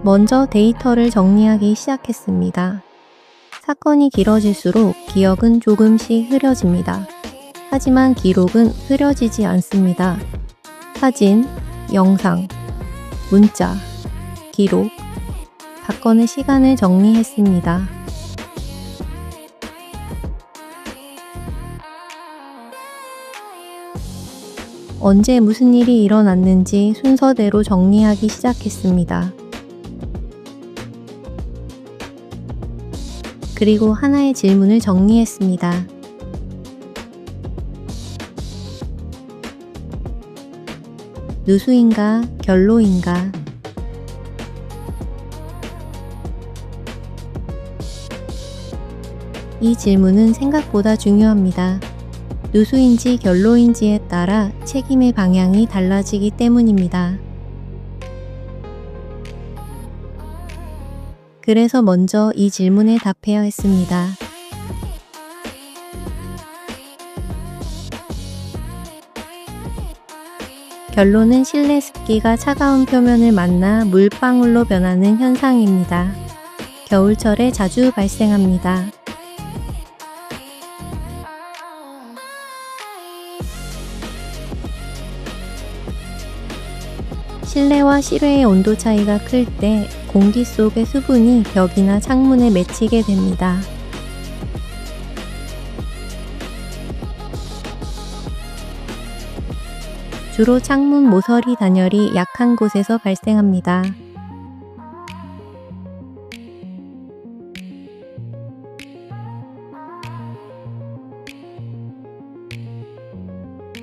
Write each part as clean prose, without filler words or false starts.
먼저 데이터를 정리하기 시작했습니다. 사건이 길어질수록 기억은 조금씩 흐려집니다. 하지만 기록은 흐려지지 않습니다. 사진, 영상, 문자, 기록, 사건의 시간을 정리했습니다. 언제 무슨 일이 일어났는지 순서대로 정리하기 시작했습니다. 그리고 하나의 질문을 정리했습니다. 누수인가, 결로인가? 이 질문은 생각보다 중요합니다. 누수인지 결로인지에 따라 책임의 방향이 달라지기 때문입니다. 그래서 먼저 이 질문에 답해야 했습니다. 결론은 실내 습기가 차가운 표면을 만나 물방울로 변하는 현상입니다. 겨울철에 자주 발생합니다. 실내와 실외의 온도 차이가 클 때 공기 속의 수분이 벽이나 창문에 맺히게 됩니다. 주로 창문 모서리 단열이 약한 곳에서 발생합니다.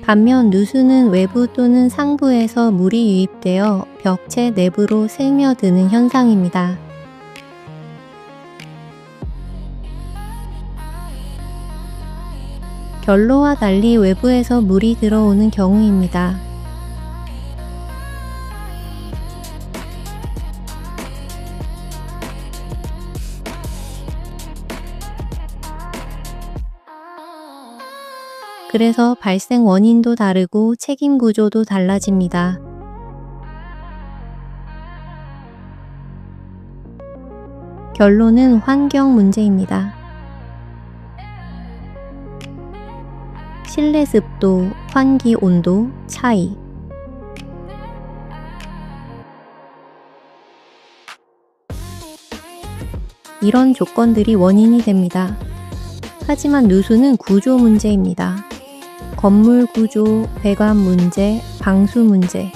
반면 누수는 외부 또는 상부에서 물이 유입되어 벽체 내부로 스며드는 현상입니다. 결로와 달리 외부에서 물이 들어오는 경우입니다. 그래서 발생 원인도 다르고 책임 구조도 달라집니다. 결론은 환경 문제입니다. 실내 습도, 환기 온도 차이. 이런 조건들이 원인이 됩니다. 하지만 누수는 구조 문제입니다. 건물 구조, 배관 문제, 방수 문제.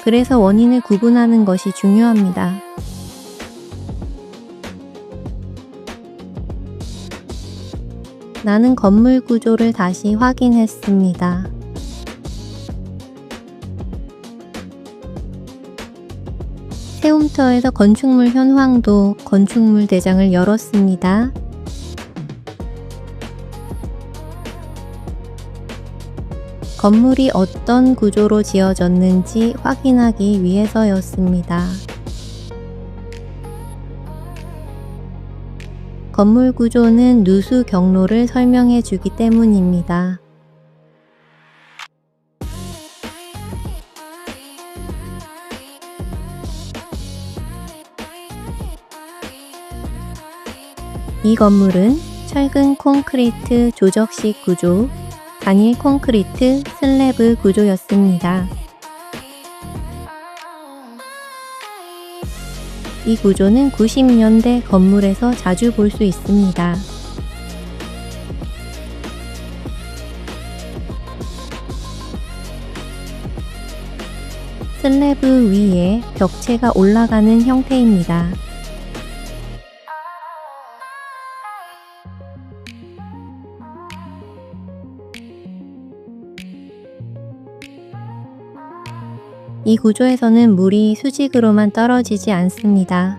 그래서 원인을 구분하는 것이 중요합니다. 나는 건물 구조를 다시 확인했습니다. 세움터에서 건축물 현황도 건축물 대장을 열었습니다. 건물이 어떤 구조로 지어졌는지 확인하기 위해서였습니다. 건물 구조는 누수 경로를 설명해 주기 때문입니다. 이 건물은 철근 콘크리트 조적식 구조, 단일 콘크리트 슬래브 구조였습니다. 이 구조는 90년대 건물에서 자주 볼 수 있습니다. 슬래브 위에 벽체가 올라가는 형태입니다. 이 구조에서는 물이 수직으로만 떨어지지 않습니다.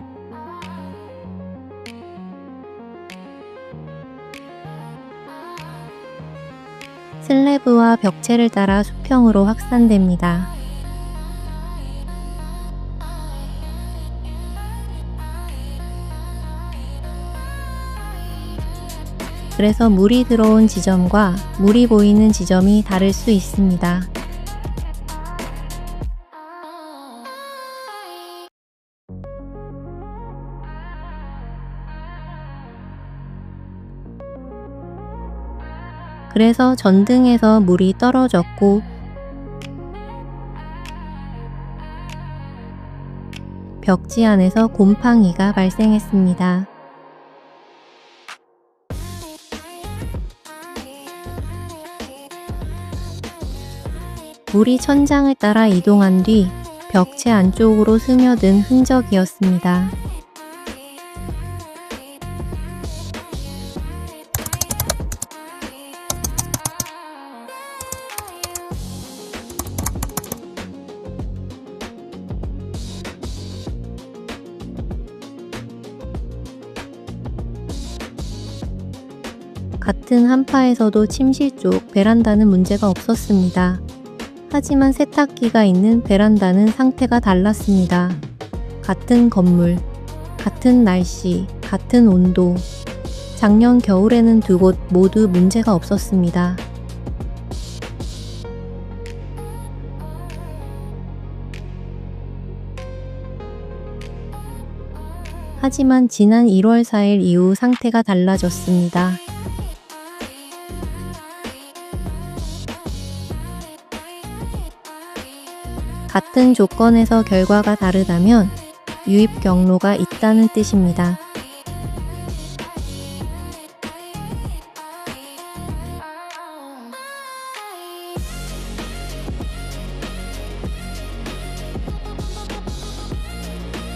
슬래브와 벽체를 따라 수평으로 확산됩니다. 그래서 물이 들어온 지점과 물이 보이는 지점이 다를 수 있습니다. 그래서 전등에서 물이 떨어졌고 벽지 안에서 곰팡이가 발생했습니다. 물이 천장을 따라 이동한 뒤 벽체 안쪽으로 스며든 흔적이었습니다. 같은 한파에서도 침실 쪽 베란다는 문제가 없었습니다. 하지만 세탁기가 있는 베란다는 상태가 달랐습니다. 같은 건물, 같은 날씨, 같은 온도. 작년 겨울에는 두 곳 모두 문제가 없었습니다. 하지만 지난 1월 4일 이후 상태가 달라졌습니다. 같은 조건에서 결과가 다르다면 유입 경로가 있다는 뜻입니다.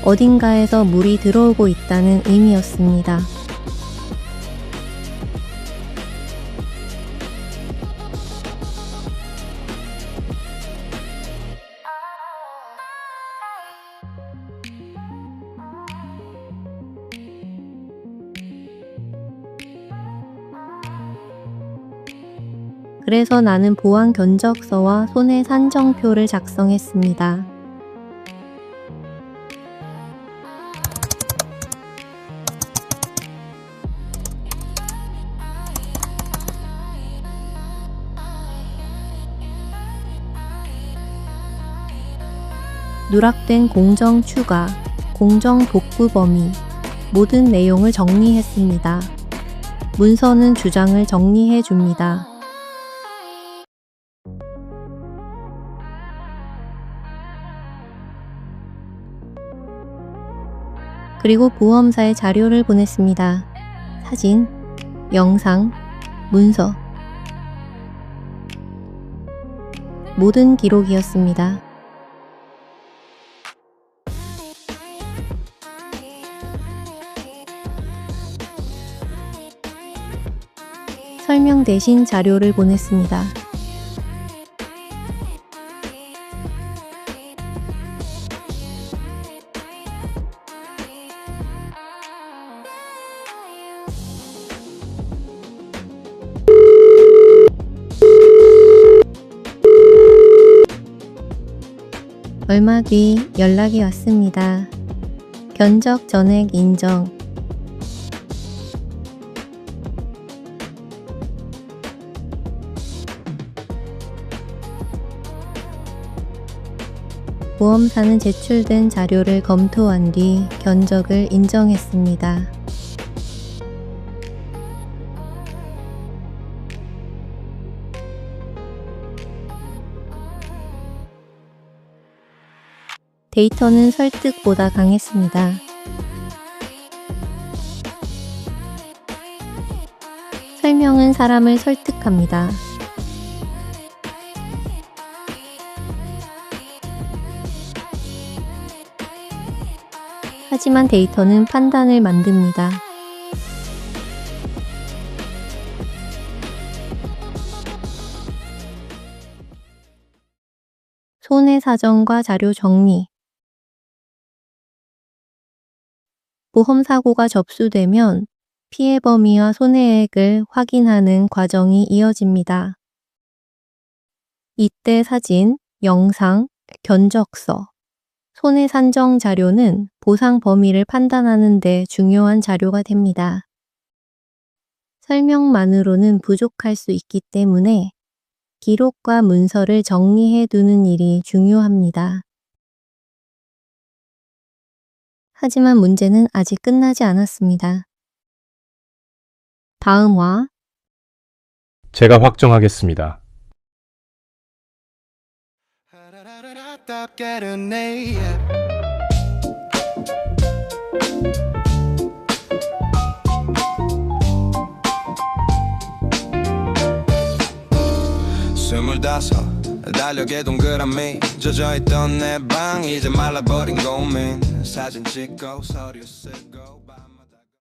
어딘가에서 물이 들어오고 있다는 의미였습니다. 그래서 나는 보안 견적서와 손해 산정표를 작성했습니다. 누락된 공정 추가, 공정 복구 범위, 모든 내용을 정리했습니다. 문서는 주장을 정리해 줍니다. 그리고 보험사에 자료를 보냈습니다. 사진, 영상, 문서. 모든 기록이었습니다. 설명 대신 자료를 보냈습니다. 얼마 뒤 연락이 왔습니다. 견적 전액 인정. 보험사는 제출된 자료를 검토한 뒤 견적을 인정했습니다. 데이터는 설득보다 강했습니다. 설명은 사람을 설득합니다. 하지만 데이터는 판단을 만듭니다. 손해 사정과 자료 정리. 보험사고가 접수되면 피해 범위와 손해액을 확인하는 과정이 이어집니다. 이때 사진, 영상, 견적서, 손해 산정 자료는 보상 범위를 판단하는 데 중요한 자료가 됩니다. 설명만으로는 부족할 수 있기 때문에 기록과 문서를 정리해 두는 일이 중요합니다. 하지만 문제는 아직 끝나지 않았습니다. 다음화 제가 확정하겠습니다. 스물다섯 달력에 동그라미 젖어있던 내 방 이제 말라버린 고민 사진 찍고 서류 쓰고